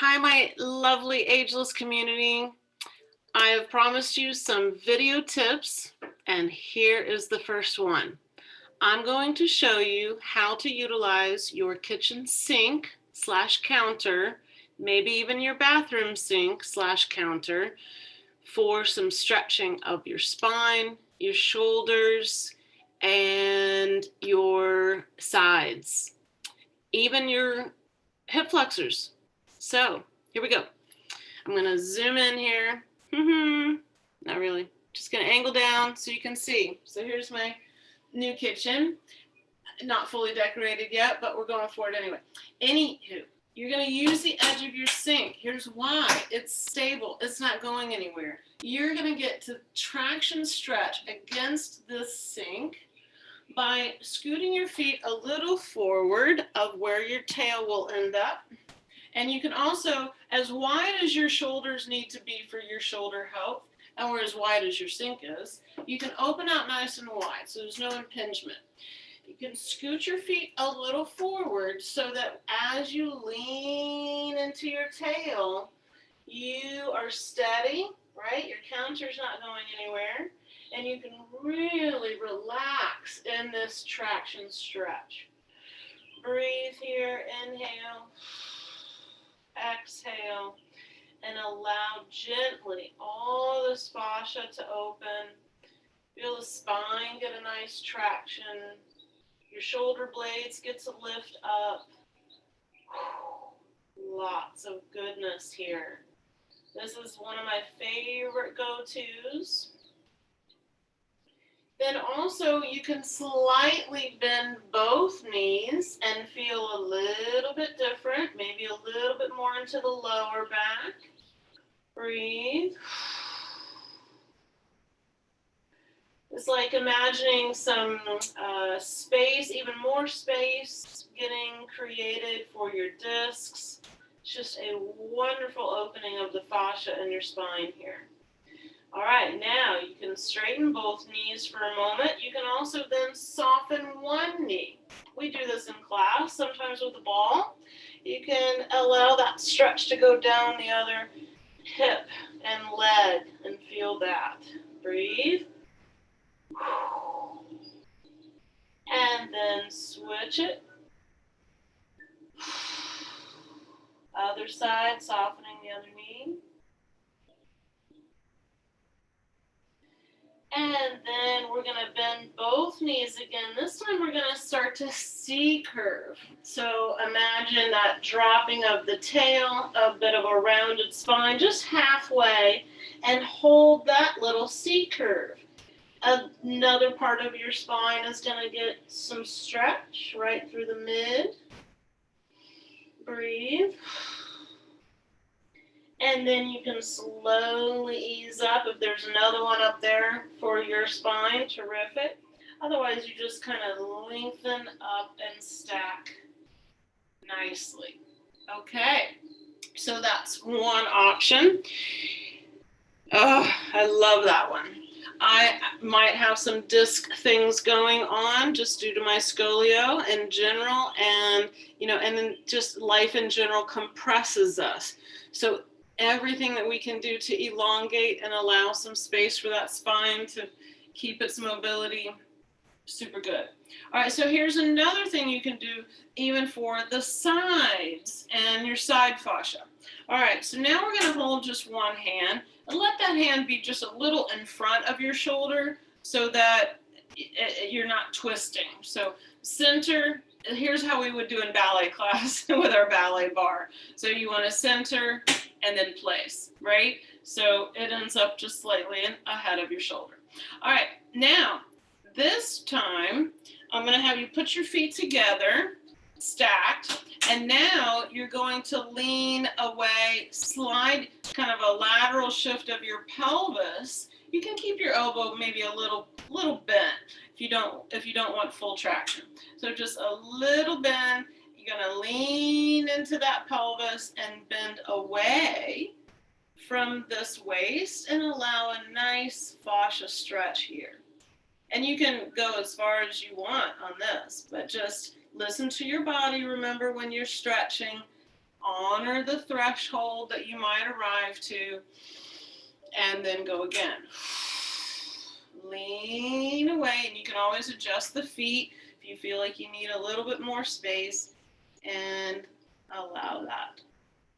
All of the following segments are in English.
Hi, my lovely Ageless community. I have promised you some video tips, and here is the first one. I'm going to show you how to utilize your kitchen sink slash counter, maybe even your bathroom sink slash counter, for some stretching of your spine, your shoulders, and your sides, even your hip flexors. So here we go. I'm gonna zoom in here. Not really. Just gonna angle down so you can see. So here's my new kitchen. Not fully decorated yet, but we're going for it anyway. Anywho, you're gonna use the edge of your sink. Here's why. It's stable. It's not going anywhere. You're gonna get to traction stretch against this sink by scooting your feet a little forward of where your tail will end up. And you can also, as wide as your shoulders need to be for your shoulder health, or as wide as your sink is, you can open out nice and wide so there's no impingement. You can scoot your feet a little forward so that as you lean into your tail, you are steady, right? Your counter's not going anywhere. And you can really relax in this traction stretch. Breathe here, inhale. Exhale, and allow gently all this fascia to open. Feel the spine get a nice traction. Your shoulder blades get to lift up. Lots of goodness here. This is one of my favorite go-tos. Then also you can slightly bend both knees and feel a little bit different, maybe a little bit more into the lower back. Breathe. It's like imagining some space, even more space getting created for your discs. It's just a wonderful opening of the fascia in your spine here. All right, now you can straighten both knees for a moment. You can also then soften one knee. We do this in class, sometimes with a ball. You can allow that stretch to go down the other hip and leg and feel that. Breathe. And then switch it. Other side, softening the other knee. And then we're going to bend both knees again. This time we're going to start to C-curve. So imagine that dropping of the tail, a bit of a rounded spine, just halfway, and hold that little C-curve. Another part of your spine is going to get some stretch right through the mid. Breathe. And then you can slowly ease up. If there's another one up there for your spine, terrific. Otherwise, you just kind of lengthen up and stack nicely. Okay, so that's one option. Oh, I love that one. I might have some disc things going on just due to my scolio in general, and and then just life in general compresses us. So everything that we can do to elongate and allow some space for that spine to keep its mobility, super good. All right, so here's another thing you can do even for the sides and your side fascia. All right, so now we're going to hold just one hand and let that hand be just a little in front of your shoulder so that you're not twisting. So center, here's how we would do in ballet class with our ballet bar. So you want to center and then place, right? So it ends up just slightly ahead of your shoulder. All right, now this time I'm going to have you put your feet together, stacked, and now you're going to lean away, slide kind of a lateral shift of your pelvis. You can keep your elbow maybe a little bent if you don't want full traction. So just a little bend. You're going to lean into that pelvis and bend away from this waist and allow a nice fascia stretch here. And you can go as far as you want on this, but just listen to your body. Remember, when you're stretching, Honor the threshold that you might arrive to, and then go again. Lean away, and you can always adjust the feet if you feel like you need a little bit more space, and allow that.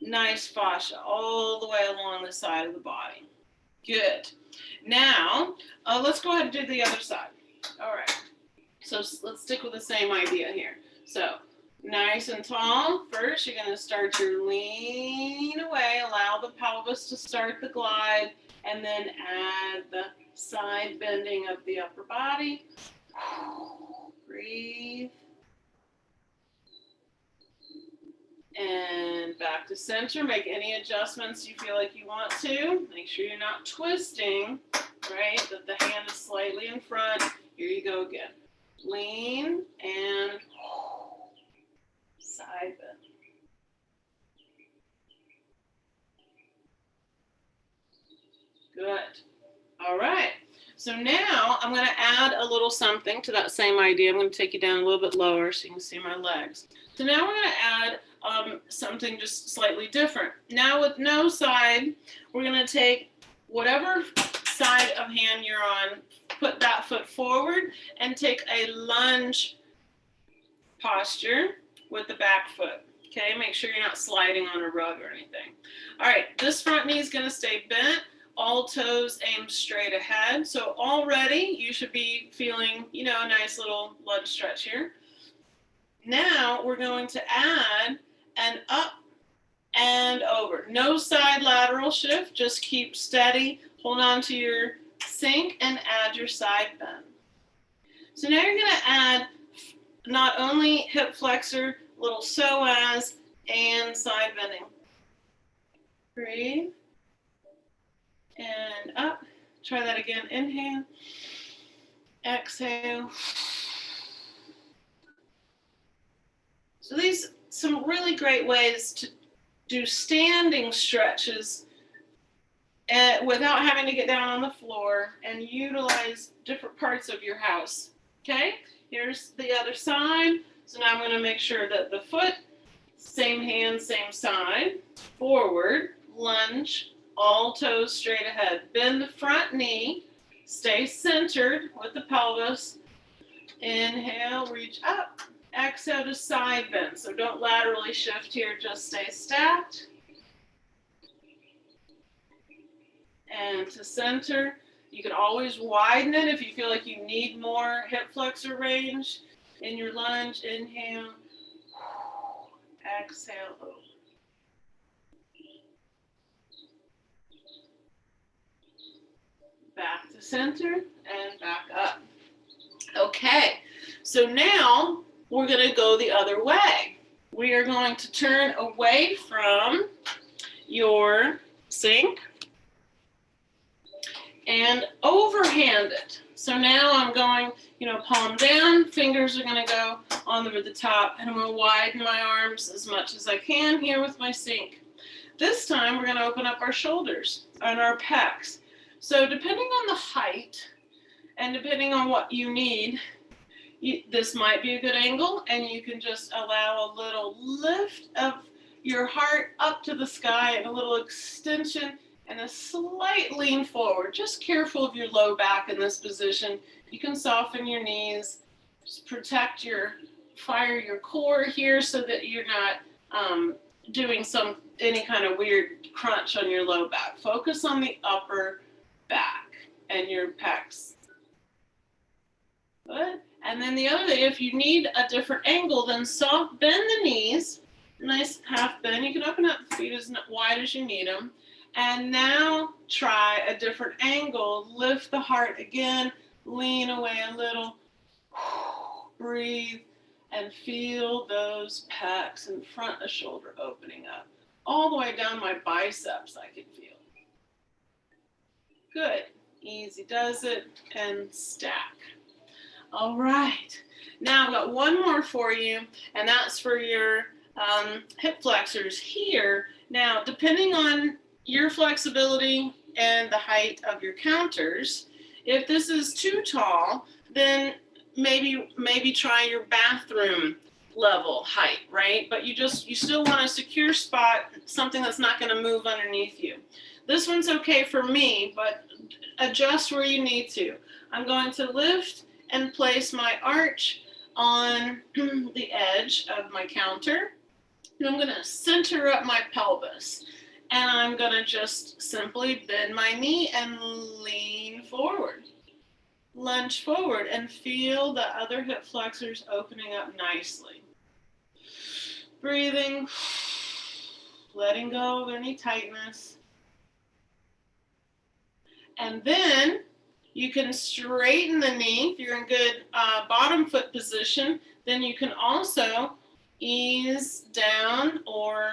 Nice fascia all the way along the side of the body. Good. Now, let's go ahead and do the other side. All right. So let's stick with the same idea here. So nice and tall. First, you're going to start your lean away. Allow the pelvis to start the glide, and then add the side bending of the upper body. Breathe. And back to center. Make any adjustments you feel like you want to. Make sure you're not twisting, right? That the hand is slightly in front. Here you go again. Lean and side bend. Good. All right. So now I'm going to add a little something to that same idea. I'm going to take you down a little bit lower so you can see my legs. So now we're going to add something just slightly different. Now with no side, we're going to take whatever side of hand you're on, put that foot forward, and take a lunge posture with the back foot. Okay, make sure you're not sliding on a rug or anything. All right, this front knee is going to stay bent. All toes aim straight ahead. So already you should be feeling, a nice little lunge stretch here. Now we're going to add an up and over. No side lateral shift. Just keep steady. Hold on to your sink and add your side bend. So now you're going to add not only hip flexor, little psoas, and side bending. Breathe. And up. Try that again. Inhale. Exhale. So these some really great ways to do standing stretches without having to get down on the floor and utilize different parts of your house. Okay? Here's the other side. So now I'm going to make sure that the foot, same hand, same side, forward, lunge, all toes straight ahead. Bend the front knee. Stay centered with the pelvis. Inhale, reach up. Exhale to side bend. So don't laterally shift here, just stay stacked. And to center. You can always widen it if you feel like you need more hip flexor range in your lunge. Inhale. Exhale. Back to center and back up. Okay, so now we're going to go the other way. We are going to turn away from your sink and overhand it. So now I'm going, palm down, fingers are going to go on the top, and I'm going to widen my arms as much as I can here with my sink. This time we're going to open up our shoulders and our pecs. So depending on the height and depending on what you need, this might be a good angle, and you can just allow a little lift of your heart up to the sky and a little extension and a slight lean forward. Just careful of your low back in this position. You can soften your knees, just protect fire your core here so that you're not doing any kind of weird crunch on your low back. Focus on the upper back and your pecs. Good. And then the other thing, if you need a different angle, then soft bend the knees. Nice half bend. You can open up the feet as wide as you need them. And now try a different angle. Lift the heart again. Lean away a little. Breathe and feel those pecs in front of the shoulder opening up. All the way down my biceps I can feel. Good. Easy does it. And stack. All right. Now I've got one more for you, and that's for your hip flexors here. Now, depending on your flexibility and the height of your counters, if this is too tall, then maybe try your bathroom level height, right? But you still want a secure spot, something that's not going to move underneath you. This one's okay for me, but adjust where you need to. I'm going to lift and place my arch on the edge of my counter, and I'm going to center up my pelvis, and I'm going to just simply bend my knee and lean forward. Lunge forward and feel the other hip flexors opening up nicely. Breathing, letting go of any tightness. And then you can straighten the knee. If you're in good bottom foot position, then you can also ease down or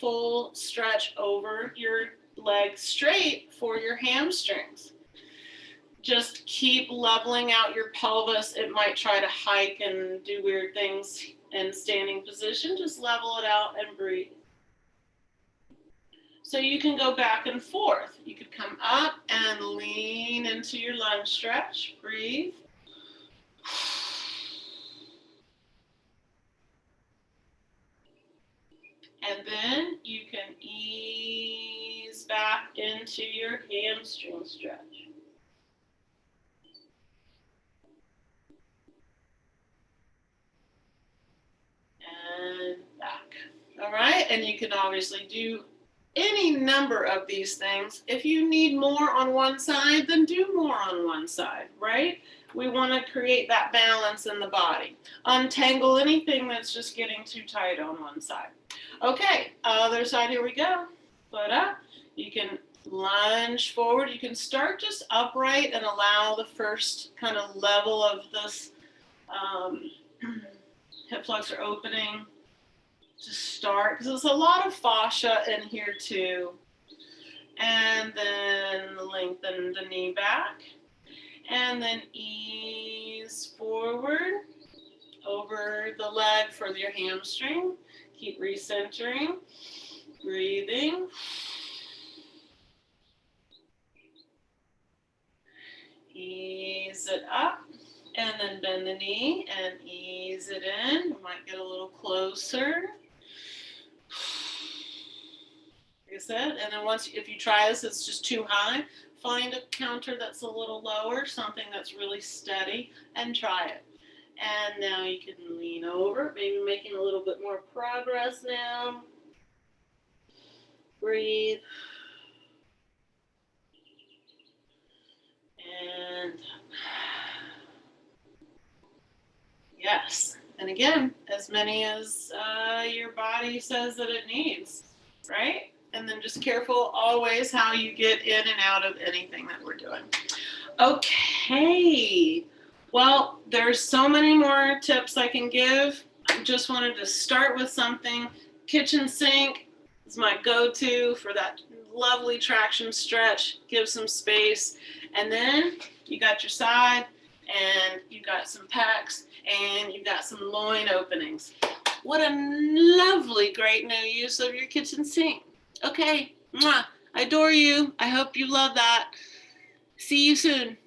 full stretch over your leg straight for your hamstrings. Just keep leveling out your pelvis. It might try to hike and do weird things in standing position. Just level it out and breathe. So you can go back and forth. You could come up and lean into your lunge stretch. Breathe. And then you can ease back into your hamstring stretch. And back. All right, and you can obviously do any number of these things. If you need more on one side, then do more on one side, right? We want to create that balance in the body. Untangle anything that's just getting too tight on one side. Okay, other side, here we go. Foot up. You can lunge forward. You can start just upright and allow the first kind of level of this hip flexor opening to start, because there's a lot of fascia in here too. And then lengthen the knee back, and then ease forward over the leg for your hamstring. Keep recentering, breathing. Ease it up, and then bend the knee and ease it in. You might get a little closer. Like I said, and then if you try this, it's just too high, find a counter that's a little lower, something that's really steady, and try it. And now you can lean over, maybe making a little bit more progress now. Breathe. And yes. And again, as many as your body says that it needs, right? And then just careful always how you get in and out of anything that we're doing. Okay. Well, there's so many more tips I can give. I just wanted to start with something. Kitchen sink is my go-to for that lovely traction stretch. Give some space. And then you got your side, and you got some pecs, and you got some loin openings. What a lovely, great new use of your kitchen sink. Okay, I adore you. I hope you love that. See you soon.